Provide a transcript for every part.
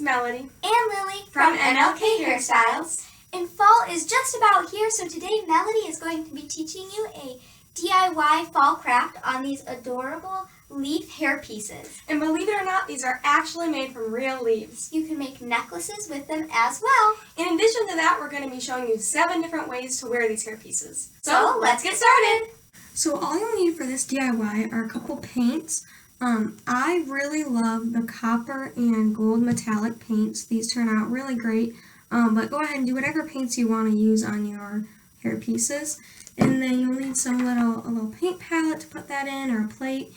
Melody and Lily from MLK Hairstyles. And fall is just about here, so today Melody is going to be teaching you a DIY fall craft on these adorable leaf hair pieces. And believe it or not, these are actually made from real leaves. You can make necklaces with them as well. In addition to that, we're going to be showing you 7 different ways to wear these hair pieces. So let's get started. So all you'll need for this DIY are a couple paints. I really love the copper and gold metallic paints. These turn out really great. But go ahead and do whatever paints you want to use on your hair pieces. And then you'll need a little paint palette to put that in, or a plate,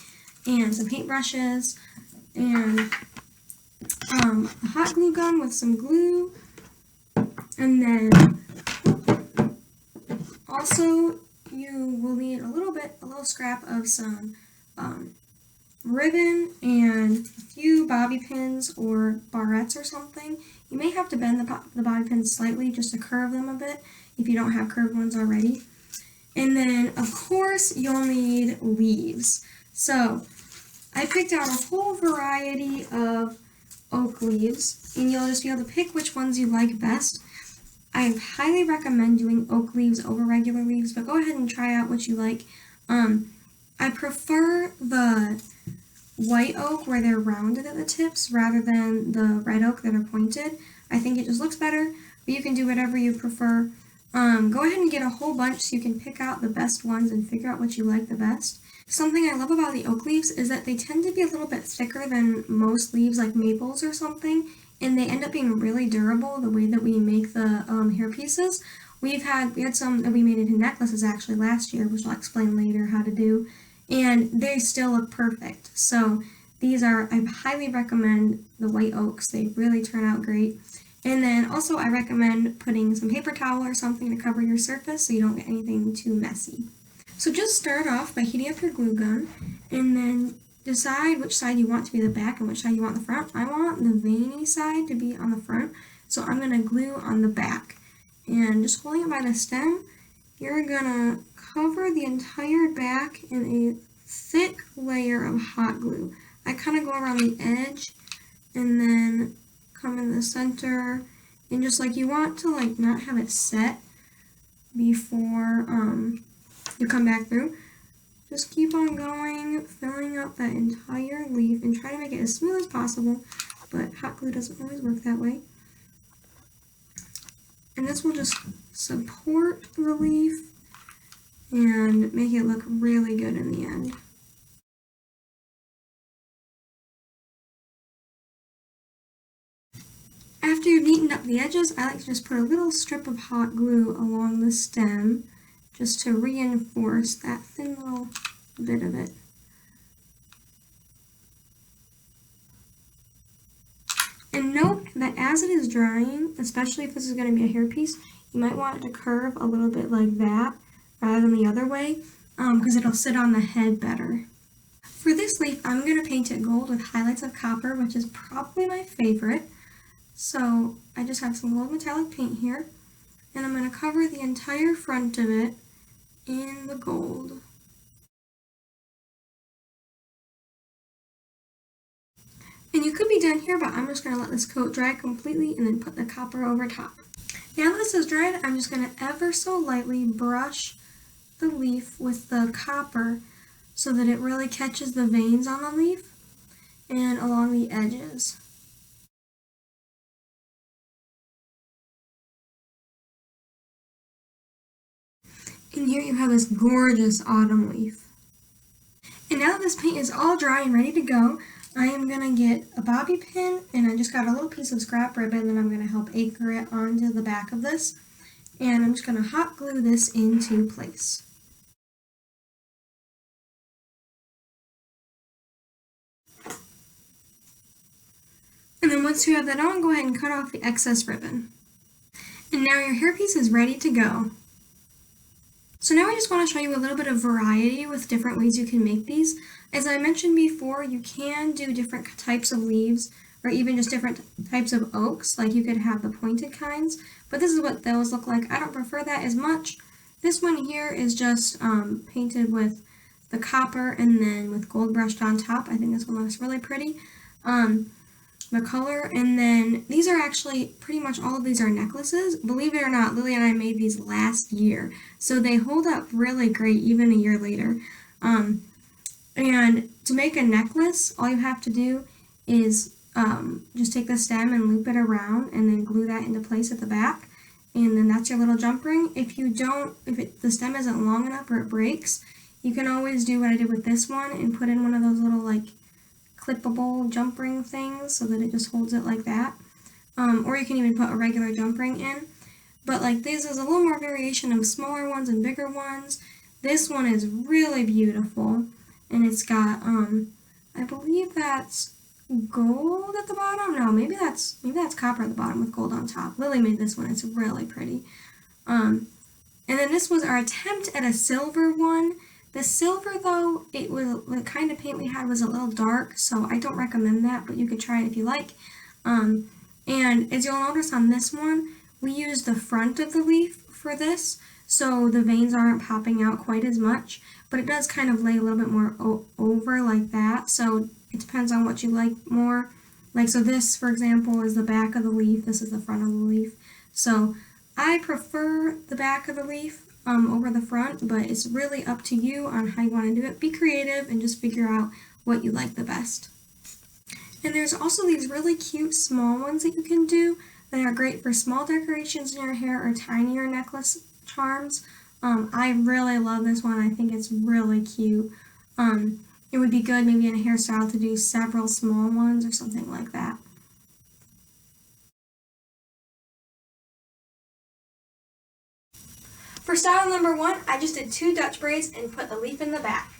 and some paint brushes, and a hot glue gun with some glue. And then also you will need a little scrap of some ribbon and a few bobby pins or barrettes or something. You may have to bend the bobby pins slightly just to curve them a bit if you don't have curved ones already. And then, of course, you'll need leaves. So, I picked out a whole variety of oak leaves, and you'll just be able to pick which ones you like best. I highly recommend doing oak leaves over regular leaves, but go ahead and try out what you like. I prefer the white oak where they're rounded at the tips rather than the red oak that are pointed. I think it just looks better, but you can do whatever you prefer. Go ahead and get a whole bunch so you can pick out the best ones and figure out what you like the best. Something I love about the oak leaves is that they tend to be a little bit thicker than most leaves like maples or something, and they end up being really durable the way that we make the hair pieces. We had some that we made into necklaces actually last year, which I'll explain later how to do, and they still look perfect. So I highly recommend the white oaks. They really turn out great. And then also I recommend putting some paper towel or something to cover your surface so you don't get anything too messy. So just start off by heating up your glue gun and then decide which side you want to be the back and which side you want the front. I want the veiny side to be on the front, so I'm going to glue on the back. And just holding it by the stem, you're going to cover the entire back in a thick layer of hot glue. I kind of go around the edge and then come in the center, and just like you want to not have it set before you come back through. Just keep on going, filling up that entire leaf, and try to make it as smooth as possible, but hot glue doesn't always work that way. And this will just support the leaf and make it look really good in the end. After you've neatened up the edges, I like to just put a little strip of hot glue along the stem just to reinforce that thin little bit of it. And note that as it is drying, especially if this is going to be a hairpiece, you might want it to curve a little bit like that rather than the other way, because it'll sit on the head better. For this leaf, I'm going to paint it gold with highlights of copper, which is probably my favorite. So I just have some gold metallic paint here, and I'm going to cover the entire front of it in the gold. And you could be done here, but I'm just going to let this coat dry completely and then put the copper over top. Now that this is dried, I'm just going to ever so lightly brush the leaf with the copper so that it really catches the veins on the leaf and along the edges. And here you have this gorgeous autumn leaf. And now that this paint is all dry and ready to go, I am going to get a bobby pin, and I just got a little piece of scrap ribbon that I'm going to help anchor it onto the back of this. And I'm just going to hot glue this into place. And then once you have that on, go ahead and cut off the excess ribbon. And now your hairpiece is ready to go. So now I just want to show you a little bit of variety with different ways you can make these. As I mentioned before, you can do different types of leaves or even just different types of oaks, like you could have the pointed kinds, but this is what those look like. I don't prefer that as much. This one here is just painted with the copper and then with gold brushed on top. I think this one looks really pretty. the color. And then these are actually, pretty much all of these are necklaces. Believe it or not, Lily and I made these last year. So they hold up really great even a year later. And to make a necklace, all you have to do is just take the stem and loop it around and then glue that into place at the back. And then that's your little jump ring. If the stem isn't long enough or it breaks, you can always do what I did with this one and put in one of those little like clippable jump ring things so that it just holds it like that. Or you can even put a regular jump ring in. But like this is a little more variation of smaller ones and bigger ones. This one is really beautiful, and it's got I believe that's gold at the bottom. No, maybe that's copper at the bottom with gold on top. Lily made this one. It's really pretty. And then this was our attempt at a silver one. The silver, though, the kind of paint we had was a little dark, so I don't recommend that, but you could try it if you like. And as you'll notice on this one, we used the front of the leaf for this, so the veins aren't popping out quite as much, but it does kind of lay a little bit more over like that, so it depends on what you like more. Like, so this, for example, is the back of the leaf, this is the front of the leaf. So I prefer the back of the leaf over the front, but it's really up to you on how you want to do it. Be creative and just figure out what you like the best. And there's also these really cute small ones that you can do that are great for small decorations in your hair or tinier necklace charms. I really love this one. I think it's really cute. It would be good maybe in a hairstyle to do several small ones or something like that. For style number 1, I just did 2 Dutch braids and put the leaf in the back.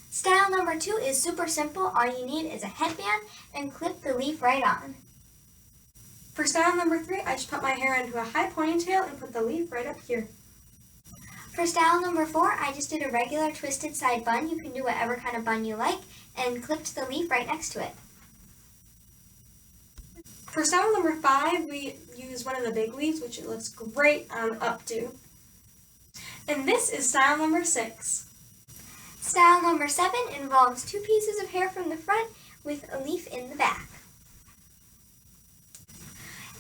Style number 2 is super simple. All you need is a headband and clip the leaf right on. For style number 3, I just put my hair into a high ponytail and put the leaf right up here. For style number 4, I just did a regular twisted side bun. You can do whatever kind of bun you like, and clipped the leaf right next to it. For style number 5, we use one of the big leaves, which it looks great on updo. And this is style number 6. Style number 7 involves 2 pieces of hair from the front with a leaf in the back.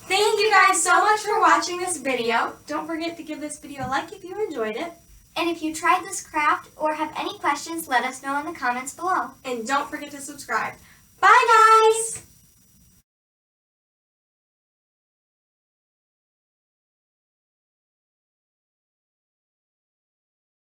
Thank you guys so much for watching this video. Don't forget to give this video a like if you enjoyed it. And if you tried this craft or have any questions, let us know in the comments below. And don't forget to subscribe. Bye guys!